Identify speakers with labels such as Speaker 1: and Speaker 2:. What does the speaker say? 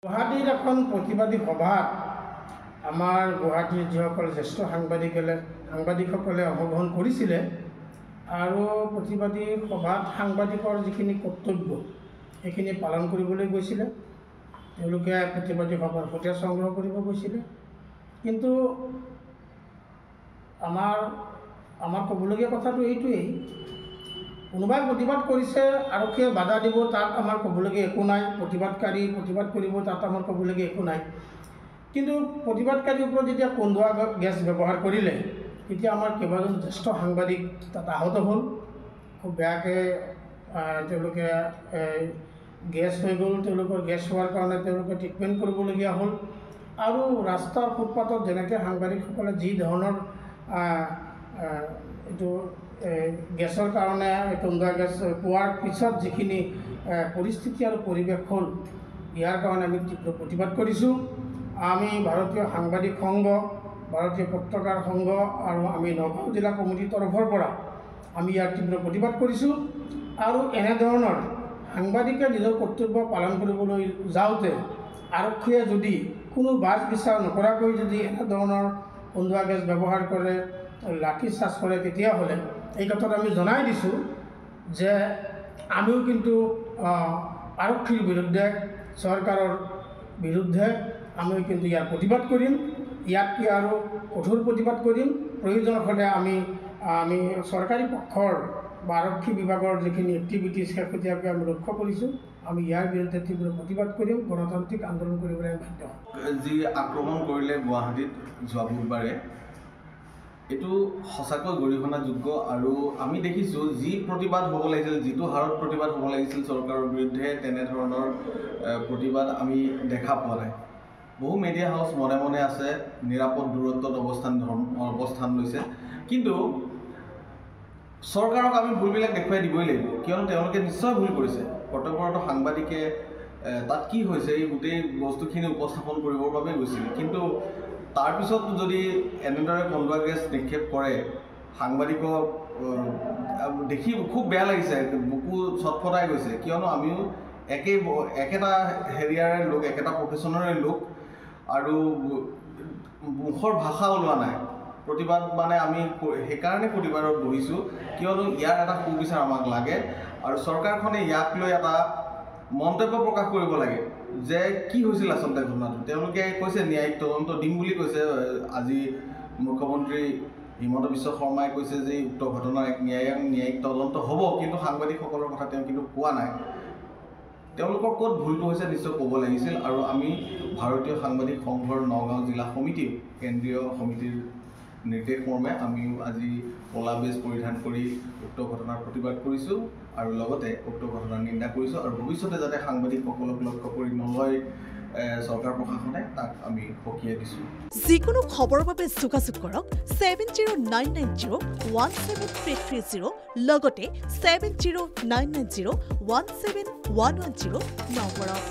Speaker 1: গুৱাহাটীৰ এখন প্ৰতিবাদী সভাত আমাৰ গুৱাহাটীৰ যিসকল জ্যেষ্ঠ সাংবাদিকসকলে অংশগ্ৰহণ কৰিছিলে আৰু প্ৰতিবাদী সভাত সাংবাদিকৰ যিখিনি কৰ্তব্য সেইখিনি পালন কৰিবলৈ গৈছিলে। তেওঁলোকে প্ৰতিবাদী সভাৰ ফুটেজ সংগ্ৰহ কৰিব গৈছিলে। কিন্তু আমাৰ ক'বলগীয়া কথাটো এইটোৱেই, কোনোবাই প্ৰতিবাদ কৰিছে আৰক্ষীয়ে বাধা দিব, তাত আমাৰ ক'বলগীয়া একো নাই। প্ৰতিবাদকাৰী প্ৰতিবাদ কৰিব, তাত আমাৰ ক'বলগীয়া একো নাই। কিন্তু প্ৰতিবাদকাৰীৰ ওপৰত যেতিয়া কন্দুৱা গেছ ব্যৱহাৰ কৰিলে, তেতিয়া আমাৰ কেইবাজন জ্যেষ্ঠ সাংবাদিক তাত আহত হ'ল। খুব বেয়াকৈ তেওঁলোকে গেছ হৈ গ'ল। তেওঁলোকৰ গেছ হোৱাৰ কাৰণে তেওঁলোকে ট্ৰিটমেণ্ট কৰিবলগীয়া হ'ল। আৰু ৰাস্তাৰ ফুটপাথত যেনেকৈ সাংবাদিকসকলে যি ধৰণৰ এইটো গেছৰ কাৰণে কন্দুৱা গেছ পোৱাৰ পিছত যিখিনি পৰিস্থিতি আৰু পৰিৱেশ হ'ল, ইয়াৰ কাৰণে আমি তীব্ৰ প্ৰতিবাদ কৰিছোঁ। আমি ভাৰতীয় সাংবাদিক সংঘ, ভাৰতীয় পত্ৰকাৰ সংঘ আৰু আমি নগাঁও জিলা কমিটিৰ তৰফৰ পৰা আমি ইয়াৰ তীব্ৰ প্ৰতিবাদ কৰিছোঁ। আৰু এনেধৰণৰ সাংবাদিকে নিজৰ কৰ্তব্য পালন কৰিবলৈ যাওঁতে আৰক্ষীয়ে যদি কোনো বাছ বিচাৰ নকৰাকৈ যদি এনেধৰণৰ কন্দুৱা গেছ ব্যৱহাৰ কৰে, লাঠি চাৰ্জ কৰে, তেতিয়াহ'লে এই কথাত আমি জনাই দিছোঁ যে আমিও কিন্তু আৰক্ষীৰ বিৰুদ্ধে, চৰকাৰৰ বিৰুদ্ধে আমিও কিন্তু ইয়াৰ প্ৰতিবাদ কৰিম। ইয়াতকৈ আৰু কঠোৰ প্ৰতিবাদ কৰিম। প্ৰয়োজন হ'লে আমি চৰকাৰী পক্ষৰ বা আৰক্ষী বিভাগৰ যিখিনি এক্টিভিটিছ শেহতীয়াকৈ আমি লক্ষ্য কৰিছোঁ, আমি ইয়াৰ বিৰুদ্ধে তীব্ৰ প্ৰতিবাদ কৰিম। গণতান্ত্ৰিক আন্দোলন কৰিবলৈ আমি বাধ্য হ'ম।
Speaker 2: যি আক্ৰমণ কৰিলে গুৱাহাটীত যোৱা বুধবাৰে, এইটো সঁচাকৈ গৰিহণাযোগ্য। আৰু আমি দেখিছোঁ যি প্ৰতিবাদ হ'ব লাগিছিল, যিটো হাৰত প্ৰতিবাদ হ'ব লাগিছিল চৰকাৰৰ বিৰুদ্ধে, তেনেধৰণৰ প্ৰতিবাদ আমি দেখা পোৱা নাই। বহু মিডিয়া হাউচ মনে মনে আছে, নিৰাপদ দূৰত্বত অৱস্থান লৈছে। কিন্তু চৰকাৰক আমি ভুলবিলাক দেখুৱাই দিবই লাগিব, কিয়নো তেওঁলোকে নিশ্চয় ভুল কৰিছে। কৰ্তব্যৰত সাংবাদিকে তাত কি হৈছে এই গোটেই বস্তুখিনি উপস্থাপন কৰিবৰ বাবে গৈছিল। কিন্তু তাৰপিছত যদি এনেদৰে কন্দুৱা গেছ নিক্ষেপ কৰে, সাংবাদিকক দেখি খুব বেয়া লাগিছে, বুকু চটফটাই গৈছে। কিয়নো আমিও একেটা হেৰিয়াৰে লোক, একেটা প্ৰফেশ্যনৰে লোক, আৰু মুখৰ ভাষা ওলোৱা নাই। প্ৰতিবাদ মানে আমি সেইকাৰণে প্ৰতিবাদত বহিছোঁ, কিয়নো ইয়াৰ এটা সুবিচাৰ আমাক লাগে। আৰু চৰকাৰখনে ইয়াক লৈ এটা মন্তব্য প্ৰকাশ কৰিব লাগে যে কি হৈছিল আচলতে ঘটনাটো। তেওঁলোকে কৈছে ন্যায়িক তদন্ত দিম বুলি কৈছে। আজি মুখ্যমন্ত্ৰী হিমন্ত বিশ্ব শৰ্মাই কৈছে যে উক্ত ঘটনাৰ এক ন্যায়িক তদন্ত হ'ব, কিন্তু সাংবাদিকসকলৰ কথা তেওঁ কিন্তু কোৱা নাই। তেওঁলোকৰ ক'ত ভুলটো হৈছে নিশ্চয় ক'ব লাগিছিল। আৰু আমি ভাৰতীয় সাংবাদিক সংঘৰ নগাঁও জিলা সমিতি, কেন্দ্ৰীয় সমিতিৰ নিৰ্দেশ মৰ্মে আমিও আজি ক'লা বেজ পৰিধান কৰি উক্ত ঘটনাৰ প্ৰতিবাদ কৰিছোঁ আৰু লগতে উক্ত ঘটনাৰ নিন্দা কৰিছোঁ। আৰু ভৱিষ্যতে যাতে সাংবাদিকসকলক লক্ষ্য কৰি নলয় চৰকাৰ প্ৰশাসনে, তাক আমি সকীয়াই দিছোঁ।
Speaker 3: যিকোনো খবৰৰ বাবে যোগাযোগ কৰক 7099017330 লগতে 7099017110 নম্বৰত।